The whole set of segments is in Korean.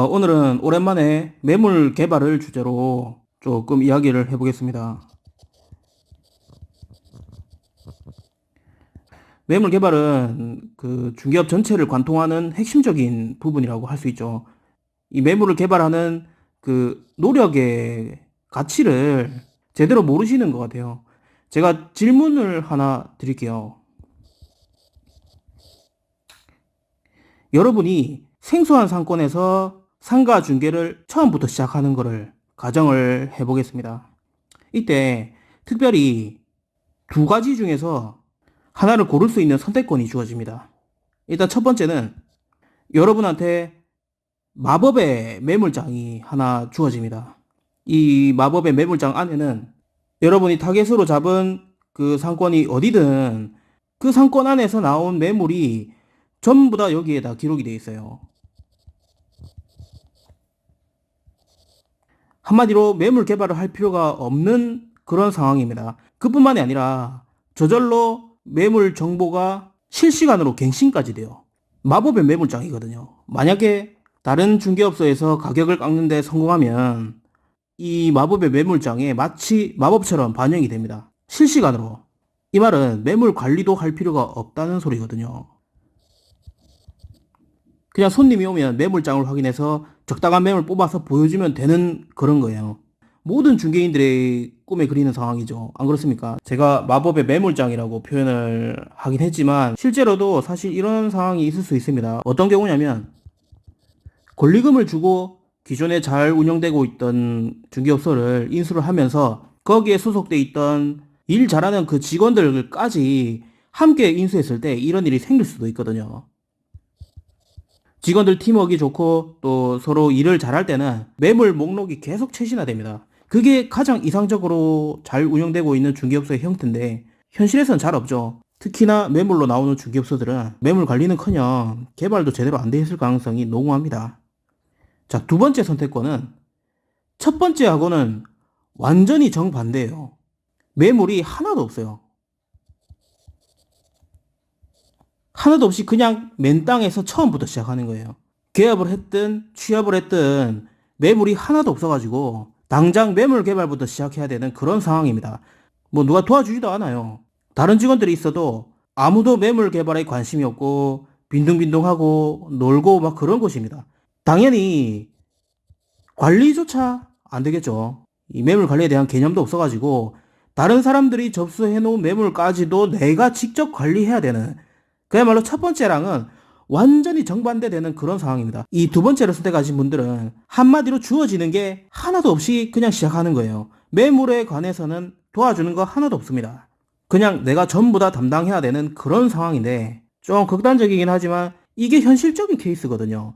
오늘은 오랜만에 매물 개발을 주제로 조금 이야기를 해보겠습니다. 매물 개발은 그 중개업 전체를 관통하는 핵심적인 부분이라고 할 수 있죠. 이 매물을 개발하는 그 노력의 가치를 제대로 모르시는 것 같아요. 제가 질문을 하나 드릴게요. 여러분이 생소한 상권에서 상가 중개를 처음부터 시작하는 거를 가정을 해보겠습니다. 이때 특별히 두 가지 중에서 하나를 고를 수 있는 선택권이 주어집니다. 일단 첫 번째는 여러분한테 마법의 매물장이 하나 주어집니다. 이 마법의 매물장 안에는 여러분이 타겟으로 잡은 그 상권이 어디든 그 상권 안에서 나온 매물이 전부 다 여기에다 기록이 되어 있어요. 한마디로 매물 개발을 할 필요가 없는 그런 상황입니다. 그뿐만이 아니라 저절로 매물 정보가 실시간으로 갱신까지 돼요. 마법의 매물장이거든요. 만약에 다른 중개업소에서 가격을 깎는데 성공하면 이 마법의 매물장에 마치 마법처럼 반영이 됩니다. 실시간으로. 이 말은 매물 관리도 할 필요가 없다는 소리거든요. 그냥 손님이 오면 매물장을 확인해서 적당한 매물 뽑아서 보여주면 되는 그런 거예요. 모든 중개인들의 꿈에 그리는 상황이죠. 안 그렇습니까? 제가 마법의 매물장이라고 표현을 하긴 했지만 실제로도 사실 이런 상황이 있을 수 있습니다. 어떤 경우냐면 권리금을 주고 기존에 잘 운영되고 있던 중개업소를 인수를 하면서 거기에 소속돼 있던 일 잘하는 그 직원들까지 함께 인수했을 때 이런 일이 생길 수도 있거든요. 직원들 팀워크가 좋고 또 서로 일을 잘할 때는 매물 목록이 계속 최신화됩니다. 그게 가장 이상적으로 잘 운영되고 있는 중개업소의 형태인데 현실에선 잘 없죠. 특히나 매물로 나오는 중개업소들은 매물 관리는커녕 개발도 제대로 안 돼 있을 가능성이 농후합니다. 자, 두 번째 선택권은 첫 번째하고는 완전히 정반대예요. 매물이 하나도 없어요. 하나도 없이 그냥 맨 땅에서 처음부터 시작하는 거예요. 개업을 했든 취업을 했든 매물이 하나도 없어가지고 당장 매물 개발부터 시작해야 되는 그런 상황입니다. 뭐 누가 도와주지도 않아요. 다른 직원들이 있어도 아무도 매물 개발에 관심이 없고 빈둥빈둥하고 놀고 막 그런 곳입니다. 당연히 관리조차 안 되겠죠. 이 매물 관리에 대한 개념도 없어가지고 다른 사람들이 접수해 놓은 매물까지도 내가 직접 관리해야 되는 그야말로 첫 번째랑은 완전히 정반대되는 그런 상황입니다. 이 두 번째를 선택하신 분들은 한마디로 주어지는 게 하나도 없이 그냥 시작하는 거예요. 매물에 관해서는 도와주는 거 하나도 없습니다. 그냥 내가 전부 다 담당해야 되는 그런 상황인데 좀 극단적이긴 하지만 이게 현실적인 케이스거든요.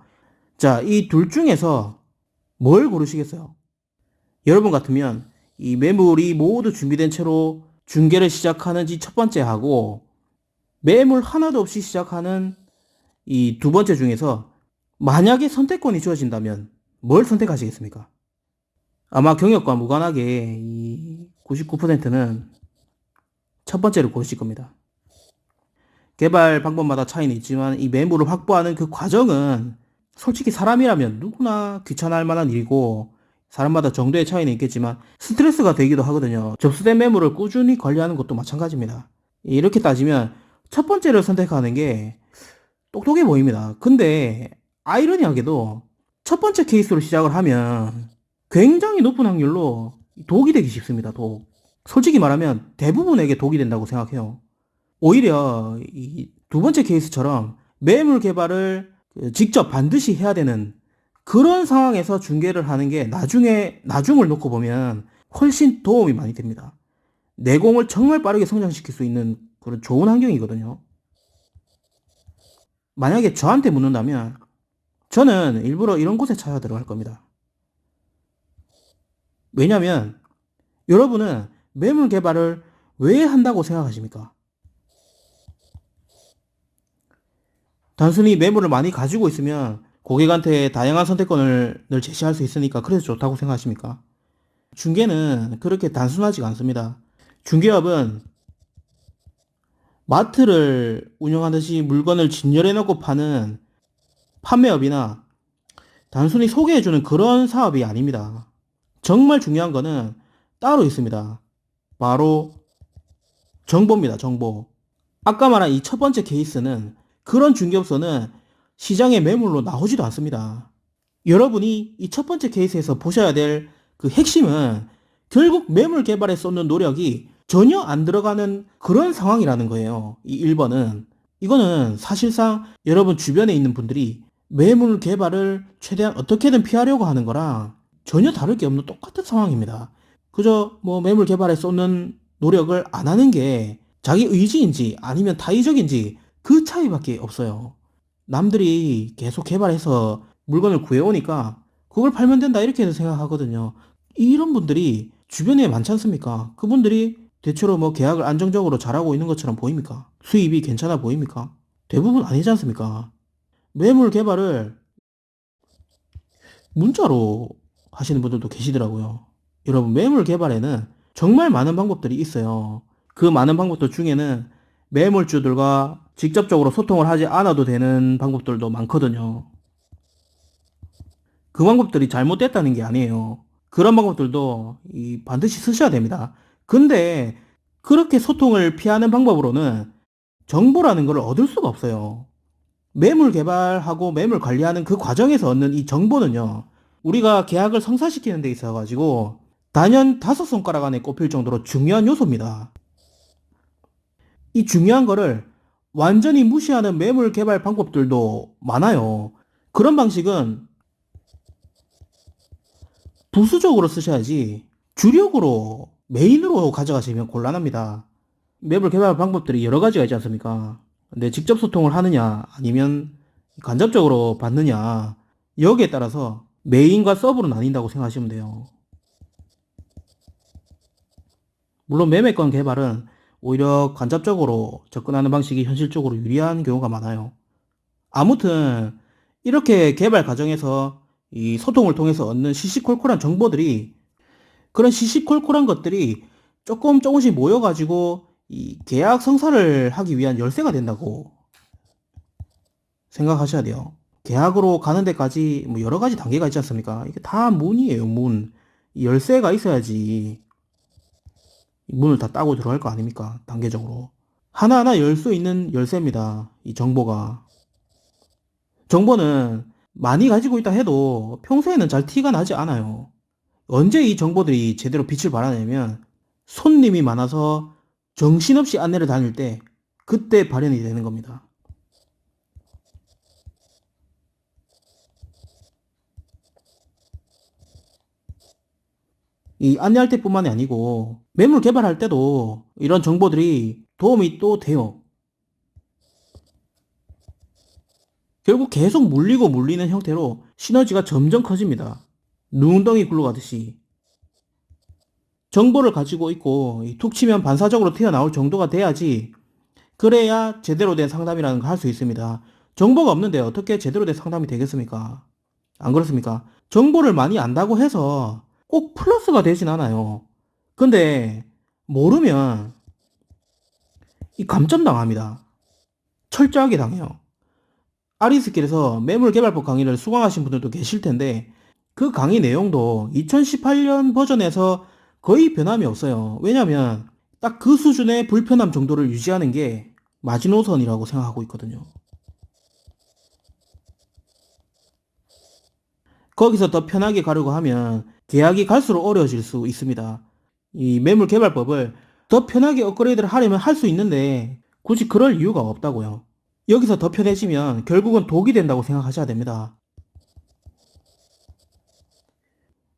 자, 이 둘 중에서 뭘 고르시겠어요? 여러분 같으면 이 매물이 모두 준비된 채로 중개를 시작하는지 첫 번째 하고 매물 하나도 없이 시작하는 이 두 번째 중에서 만약에 선택권이 주어진다면 뭘 선택하시겠습니까? 아마 경력과 무관하게 이 99%는 첫 번째를 고르실 겁니다. 개발 방법마다 차이는 있지만 이 매물을 확보하는 그 과정은 솔직히 사람이라면 누구나 귀찮아할 만한 일이고 사람마다 정도의 차이는 있겠지만 스트레스가 되기도 하거든요. 접수된 매물을 꾸준히 관리하는 것도 마찬가지입니다. 이렇게 따지면 첫 번째를 선택하는 게 똑똑해 보입니다. 근데 아이러니하게도 첫 번째 케이스로 시작을 하면 굉장히 높은 확률로 독이 되기 쉽습니다. 독. 솔직히 말하면 대부분에게 독이 된다고 생각해요. 오히려 이 두 번째 케이스처럼 매물 개발을 직접 반드시 해야 되는 그런 상황에서 중개를 하는 게 나중을 놓고 보면 훨씬 도움이 많이 됩니다. 내공을 정말 빠르게 성장시킬 수 있는 그런 좋은 환경이거든요. 만약에 저한테 묻는다면 저는 일부러 이런 곳에 찾아 들어갈 겁니다. 왜냐면 여러분은 매물 개발을 왜 한다고 생각하십니까? 단순히 매물을 많이 가지고 있으면 고객한테 다양한 선택권을 늘 제시할 수 있으니까 그래서 좋다고 생각하십니까? 중개는 그렇게 단순하지가 않습니다. 중개업은 마트를 운영하듯이 물건을 진열해 놓고 파는 판매업이나 단순히 소개해주는 그런 사업이 아닙니다. 정말 중요한 거는 따로 있습니다. 바로 정보입니다. 정보. 아까 말한 이 첫 번째 케이스는 그런 중개업소는 시장에 매물로 나오지도 않습니다. 여러분이 이 첫 번째 케이스에서 보셔야 될 그 핵심은 결국 매물 개발에 쏟는 노력이 전혀 안 들어가는 그런 상황이라는 거예요. 이 1번은. 이거는 사실상 여러분 주변에 있는 분들이 매물 개발을 최대한 어떻게든 피하려고 하는 거랑 전혀 다를 게 없는 똑같은 상황입니다. 그저 뭐 매물 개발에 쏟는 노력을 안 하는 게 자기 의지인지 아니면 타의적인지 그 차이밖에 없어요. 남들이 계속 개발해서 물건을 구해오니까 그걸 팔면 된다 이렇게 생각하거든요. 이런 분들이 주변에 많지 않습니까? 그분들이 대체로 뭐 계약을 안정적으로 잘하고 있는 것처럼 보입니까? 수입이 괜찮아 보입니까? 대부분 아니지 않습니까? 매물 개발을 문자로 하시는 분들도 계시더라고요. 여러분, 매물 개발에는 정말 많은 방법들이 있어요. 그 많은 방법들 중에는 매물주들과 직접적으로 소통을 하지 않아도 되는 방법들도 많거든요. 그 방법들이 잘못됐다는 게 아니에요. 그런 방법들도 반드시 쓰셔야 됩니다. 근데 그렇게 소통을 피하는 방법으로는 정보라는 걸 얻을 수가 없어요. 매물 개발하고 매물 관리하는 그 과정에서 얻는 이 정보는요, 우리가 계약을 성사시키는 데 있어가지고 단연 5손가락 안에 꼽힐 정도로 중요한 요소입니다. 이 중요한 거를 완전히 무시하는 매물 개발 방법들도 많아요. 그런 방식은 부수적으로 쓰셔야지 주력으로 메인으로 가져가시면 곤란합니다. 매물 개발 방법들이 여러 가지가 있지 않습니까? 근데 직접 소통을 하느냐 아니면 간접적으로 받느냐 여기에 따라서 메인과 서브로 나뉜다고 생각하시면 돼요. 물론 매매권 개발은 오히려 간접적으로 접근하는 방식이 현실적으로 유리한 경우가 많아요. 아무튼 이렇게 개발 과정에서 이 소통을 통해서 얻는 시시콜콜한 정보들이 그런 시시콜콜한 것들이 조금씩 모여가지고 이 계약 성사를 하기 위한 열쇠가 된다고 생각하셔야 돼요. 계약으로 가는 데까지 뭐 여러 가지 단계가 있지 않습니까? 이게 다 문이에요, 문. 이 열쇠가 있어야지 문을 다 따고 들어갈 거 아닙니까? 단계적으로. 하나하나 열 수 있는 열쇠입니다. 이 정보가. 정보는 많이 가지고 있다 해도 평소에는 잘 티가 나지 않아요. 언제 이 정보들이 제대로 빛을 발하냐면 손님이 많아서 정신없이 안내를 다닐 때 그때 발현이 되는 겁니다. 이 안내할 때뿐만이 아니고 매물 개발할 때도 이런 정보들이 도움이 또 돼요. 결국 계속 물리고 물리는 형태로 시너지가 점점 커집니다. 눈덩이 굴러가듯이. 정보를 가지고 있고 툭 치면 반사적으로 튀어나올 정도가 돼야지 그래야 제대로 된 상담이라는 걸 할 수 있습니다. 정보가 없는데 어떻게 제대로 된 상담이 되겠습니까? 안 그렇습니까? 정보를 많이 안다고 해서 꼭 플러스가 되진 않아요. 근데 모르면 이 감점당합니다. 철저하게 당해요. 아리스길에서 매물개발법 강의를 수강하신 분들도 계실 텐데 그 강의 내용도 2018년 버전에서 거의 변함이 없어요. 왜냐면 딱 그 수준의 불편함 정도를 유지하는 게 마지노선이라고 생각하고 있거든요. 거기서 더 편하게 가려고 하면 계약이 갈수록 어려워질 수 있습니다. 이 매물개발법을 더 편하게 업그레이드를 하려면 할 수 있는데 굳이 그럴 이유가 없다고요. 여기서 더 편해지면 결국은 독이 된다고 생각하셔야 됩니다.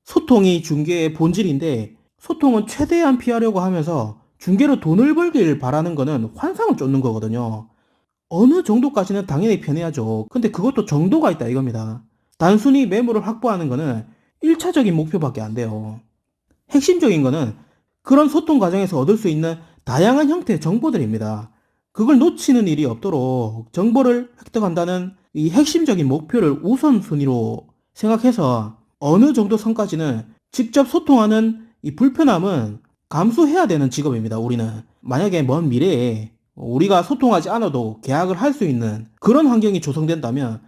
소통이 중개의 본질인데 소통은 최대한 피하려고 하면서 중개로 돈을 벌길 바라는 거는 환상을 쫓는 거거든요. 어느 정도까지는 당연히 편해야죠. 근데 그것도 정도가 있다 이겁니다. 단순히 매물을 확보하는 거는 1차적인 목표밖에 안 돼요. 핵심적인 거는 그런 소통 과정에서 얻을 수 있는 다양한 형태의 정보들입니다. 그걸 놓치는 일이 없도록 정보를 획득한다는 이 핵심적인 목표를 우선순위로 생각해서 어느 정도 선까지는 직접 소통하는 이 불편함은 감수해야 되는 직업입니다, 우리는. 만약에 먼 미래에 우리가 소통하지 않아도 계약을 할 수 있는 그런 환경이 조성된다면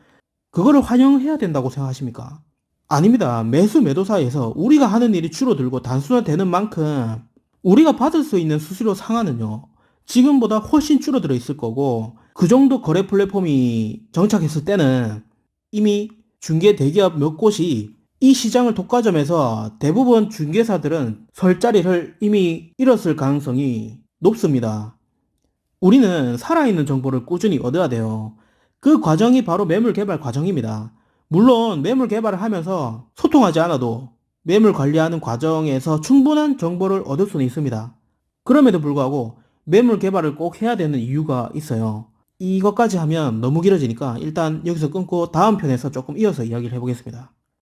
그거를 환영해야 된다고 생각하십니까? 아닙니다. 매수 매도 사이에서 우리가 하는 일이 줄어들고 단순화되는 만큼 우리가 받을 수 있는 수수료 상한은요, 지금보다 훨씬 줄어들어 있을 거고, 그 정도 거래 플랫폼이 정착했을 때는 이미 중개 대기업 몇 곳이 이 시장을 독과점해서 대부분 중개사들은 설 자리를 이미 잃었을 가능성이 높습니다. 우리는 살아있는 정보를 꾸준히 얻어야 돼요. 그 과정이 바로 매물 개발 과정입니다. 물론 매물 개발을 하면서 소통하지 않아도 매물 관리하는 과정에서 충분한 정보를 얻을 수는 있습니다. 그럼에도 불구하고 매물 개발을 꼭 해야 되는 이유가 있어요. 이것까지 하면 너무 길어지니까 일단 여기서 끊고 다음 편에서 조금 이어서 이야기를 해보겠습니다.